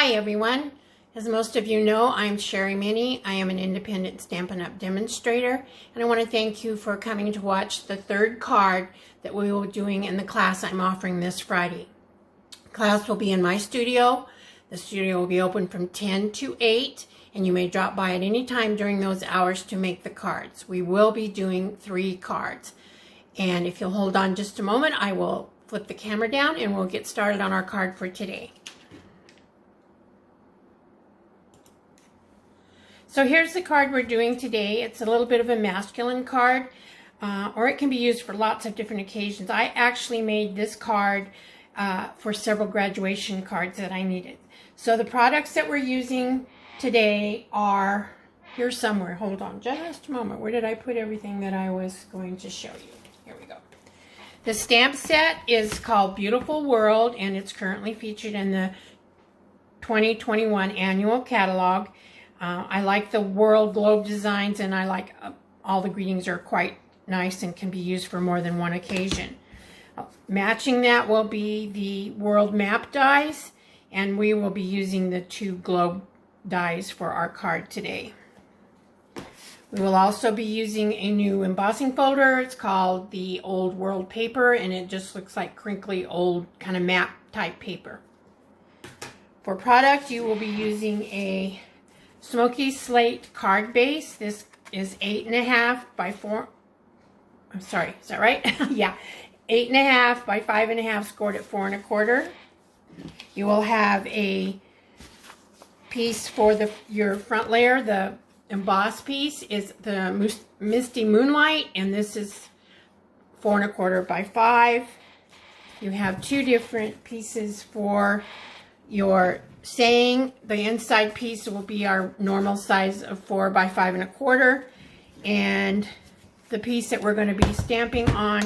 Hi everyone. As most of you know, I'm Sherry Minnie. I am an independent Stampin' Up! Demonstrator, and I want to thank you for coming to watch the third card that we will be doing in the class I'm offering this Friday. The class will be in my studio. The studio will be open from 10 to 8, and you may drop by at any time during those hours to make the cards. We will be doing 3 cards. And if you'll hold on just a moment, I will flip the camera down and we'll get started on our card for today. So here's the card we're doing today. It's a little bit of a masculine card, or it can be used for lots of different occasions. I actually made this card for several graduation cards that I needed. So the products that we're using today are here somewhere. Hold on just a moment. Where did I put everything that I was going to show you? Here we go. The stamp set is called Beautiful World, and it's currently featured in the 2021 annual catalog. I like the world globe designs, and I like all the greetings are quite nice and can be used for more than one occasion. Matching that will be the world map dies, and we will be using the 2 globe dies for our card today. We will also be using a new embossing folder. It's called the Old World Paper, and it just looks like crinkly old kind of map type paper. For product, you will be using a Smoky Slate card base. This is 8.5 by 4. I'm sorry, is that right? Yeah, 8.5 by 5.5, scored at 4 1/4. You will have a piece for your front layer. The embossed piece is the Misty Moonlight, and this is 4 1/4 by 5. You have 2 different pieces for your saying. The inside piece will be our normal size of 4 by 5 1/4, and the piece that we're going to be stamping on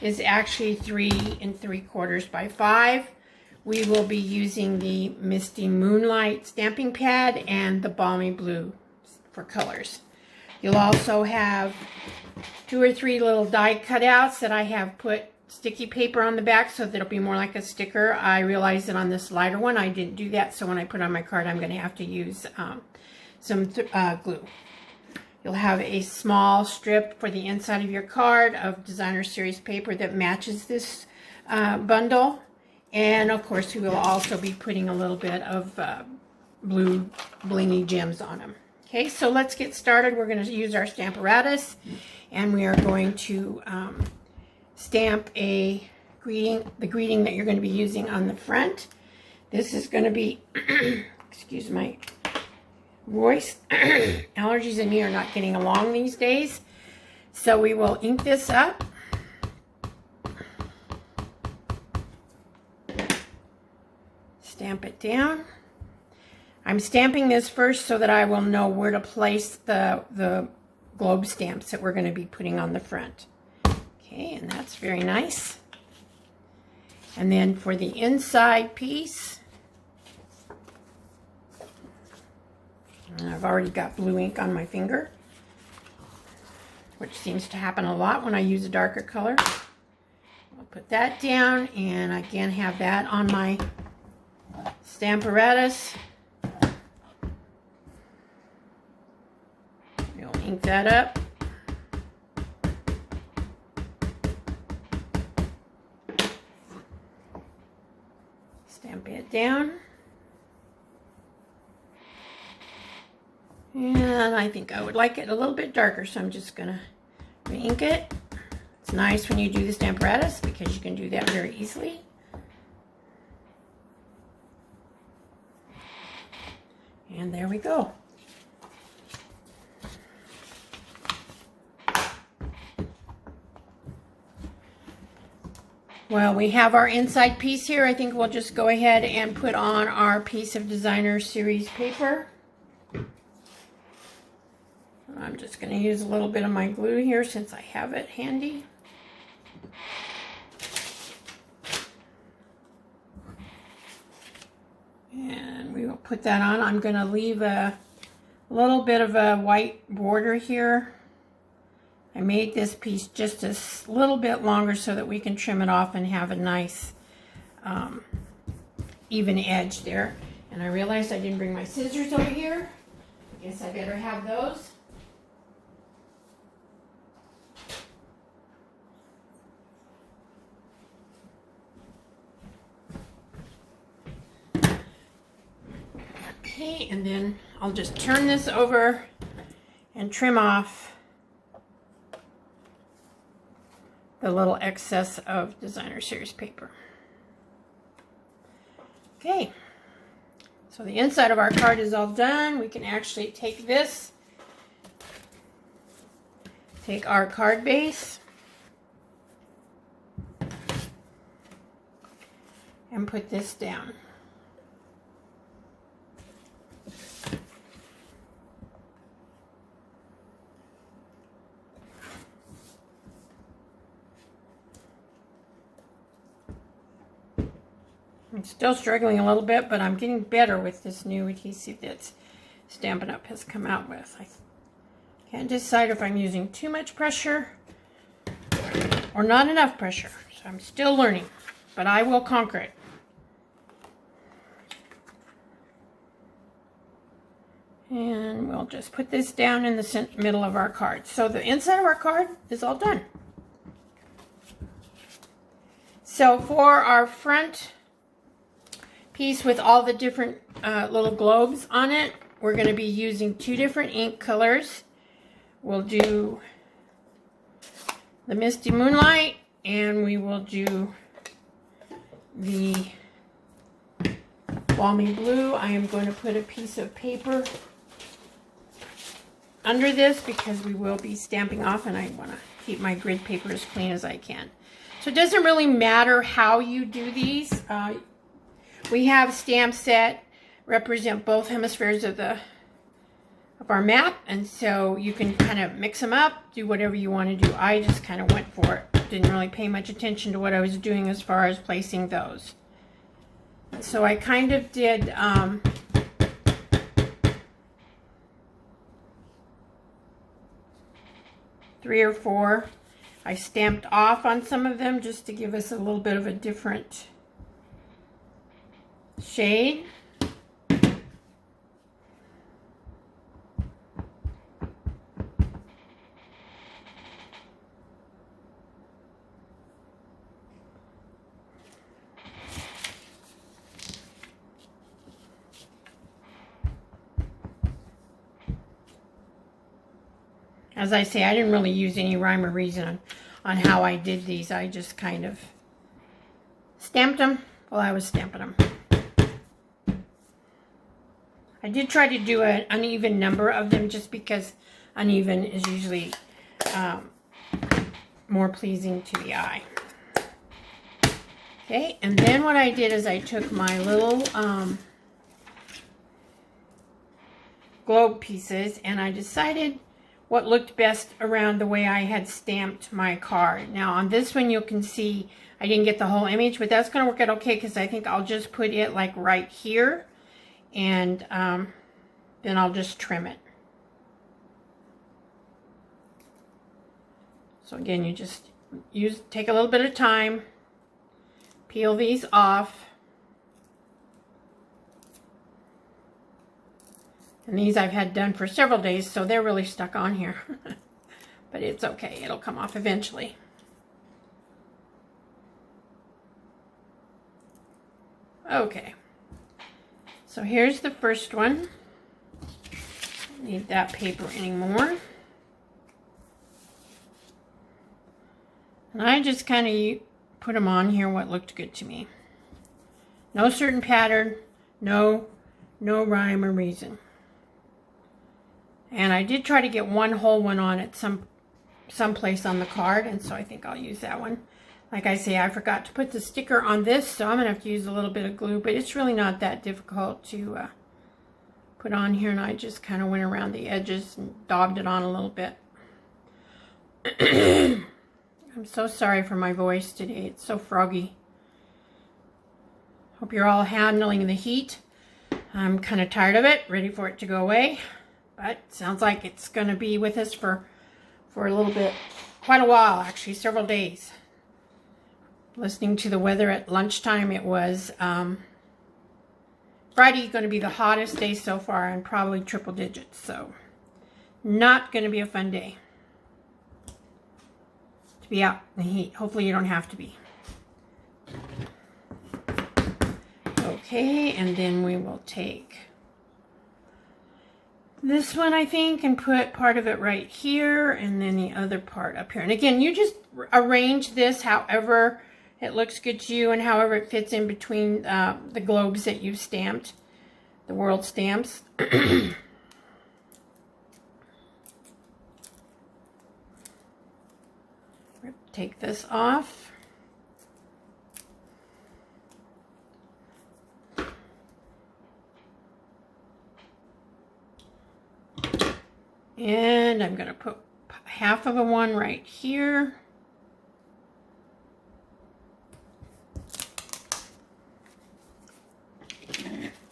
is actually 3 3/4 by 5. We will be using the Misty Moonlight stamping pad and the Balmy Blue for colors. You'll also have 2 or 3 little die cutouts that I have put sticky paper on the back so that it'll be more like a sticker. I realized that on this lighter one I didn't do that, so when I put on my card I'm going to have to use some glue. You'll have a small strip for the inside of your card of designer series paper that matches this bundle, and of course we will also be putting a little bit of blue blingy gems on them. Okay, so let's get started. We're going to use our Stamparatus, and we are going to stamp the greeting that you're going to be using on the front. This is going to be, excuse my voice, allergies and me are not getting along these days. So we will ink this up. Stamp it down. I'm stamping this first so that I will know where to place the globe stamps that we're going to be putting on the front. Okay, and that's very nice. And then for the inside piece, I've already got blue ink on my finger, which seems to happen a lot when I use a darker color. I'll put that down, and again have that on my Stamparatus. We'll ink that up. Stamp it down. And I think I would like it a little bit darker, so I'm just going to re-ink it. It's nice when you do the Stamparatus because you can do that very easily. And there we go. Well, we have our inside piece here. I think we'll just go ahead and put on our piece of designer series paper. I'm just going to use a little bit of my glue here since I have it handy. And we will put that on. I'm going to leave a little bit of a white border here. I made this piece just a little bit longer so that we can trim it off and have a nice even edge there. And I realized I didn't bring my scissors over here. I guess I better have those. Okay, and then I'll just turn this over and trim off the little excess of Designer Series paper. Okay, so the inside of our card is all done. We can actually take this, take our card base, and put this down. I'm still struggling a little bit, but I'm getting better with this new adhesive that Stampin' Up! Has come out with. I can't decide if I'm using too much pressure or not enough pressure. So I'm still learning, but I will conquer it. And we'll just put this down in the middle of our card. So the inside of our card is all done. So for our front piece with all the different little globes on it, we're going to be using 2 different ink colors. We'll do the Misty Moonlight, and we will do the Balmy Blue. I am going to put a piece of paper under this because we will be stamping off, and I want to keep my grid paper as clean as I can. So it doesn't really matter how you do these. We have stamps that represent both hemispheres of our map, and so you can kind of mix them up, do whatever you want to do. I just kind of went for it. Didn't really pay much attention to what I was doing as far as placing those. So I kind of did 3 or 4. I stamped off on some of them just to give us a little bit of a different shade. As I say, I didn't really use any rhyme or reason on how I did these. I just kind of stamped them while I was stamping them. I did try to do an uneven number of them just because uneven is usually more pleasing to the eye. Okay, and then what I did is I took my little globe pieces and I decided what looked best around the way I had stamped my card. Now on this one you can see I didn't get the whole image, but that's going to work out okay because I think I'll just put it like right here, and then I'll just trim it. So again, you just take a little bit of time, peel these off. And these I've had done for several days, so they're really stuck on here. But it's okay, it'll come off eventually. Okay, so here's the first one. Don't need that paper anymore. And I just kind of put them on here what looked good to me. No certain pattern, no rhyme or reason. And I did try to get one whole one on at some place on the card, and so I think I'll use that one. Like I say, I forgot to put the sticker on this, so I'm going to have to use a little bit of glue, but it's really not that difficult to put on here, and I just kind of went around the edges and daubed it on a little bit. I'm so sorry for my voice today. It's so froggy. Hope you're all handling the heat. I'm kind of tired of it, ready for it to go away. But it sounds like it's going to be with us for a little bit, quite a while actually, several days. Listening to the weather at lunchtime, it was Friday is going to be the hottest day so far and probably triple digits. So not going to be a fun day to be out in the heat. Hopefully you don't have to be. Okay, and then we will take this one, I think, and put part of it right here and then the other part up here. And again, you just arrange this however it looks good to you and however it fits in between the globes that you've stamped, the world stamps. Take this off. And I'm going to put half of a one right here.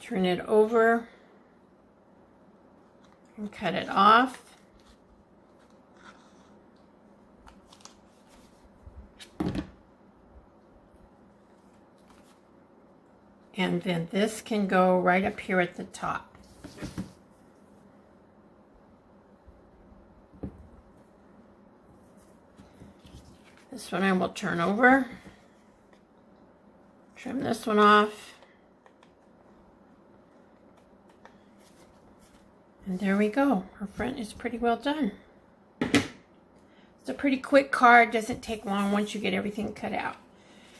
Turn it over and cut it off. And then this can go right up here at the top. This one I will turn over, trim this one off. And there we go. Our front is pretty well done. It's a pretty quick card. Doesn't take long once you get everything cut out.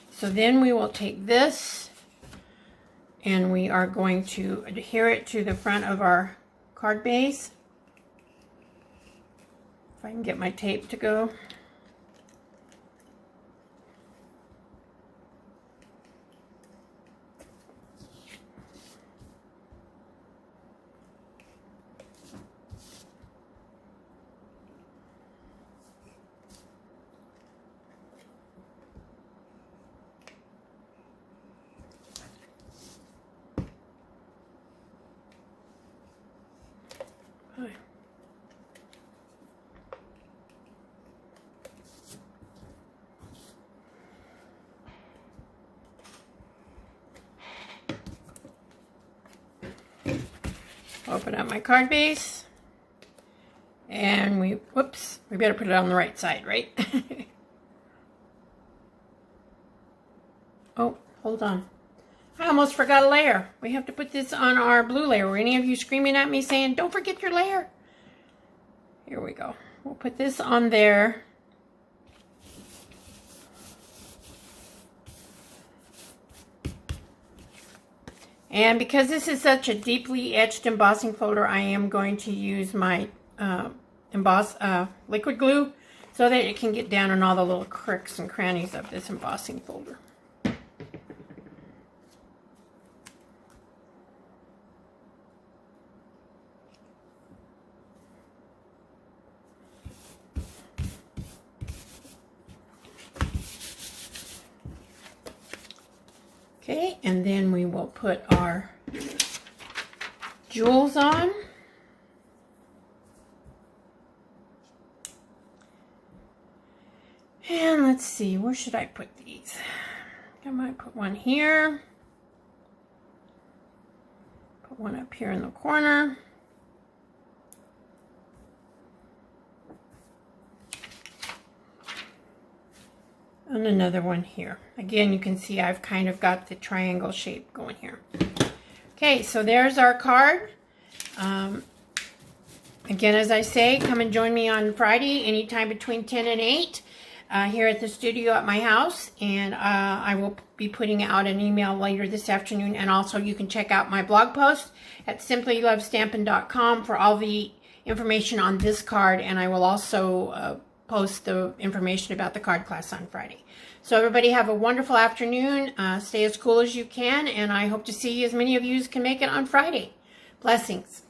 So then we will take this and we are going to adhere it to the front of our card base. If I can get my tape to go. Open up my card base, and we better put it on the right side, right? Oh, hold on. I almost forgot a layer. We have to put this on our blue layer. Were any of you screaming at me saying, don't forget your layer? Here we go. We'll put this on there. And because this is such a deeply etched embossing folder, I am going to use my liquid glue so that it can get down in all the little crooks and crannies of this embossing folder. Okay, and then we will put our jewels on. And let's see, where should I put these? I might put one here. Put one up here in the corner. And another one here. Again, you can see I've kind of got the triangle shape going here. Okay, so there's our card. Again, as I say, come and join me on Friday, anytime between 10 and 8, here at the studio at my house. And I will be putting out an email later this afternoon. And also you can check out my blog post at simplylovestampin.com for all the information on this card. And I will also post the information about the card class on Friday. So everybody have a wonderful afternoon. Stay as cool as you can, and I hope to see as many of you as can make it on Friday. Blessings.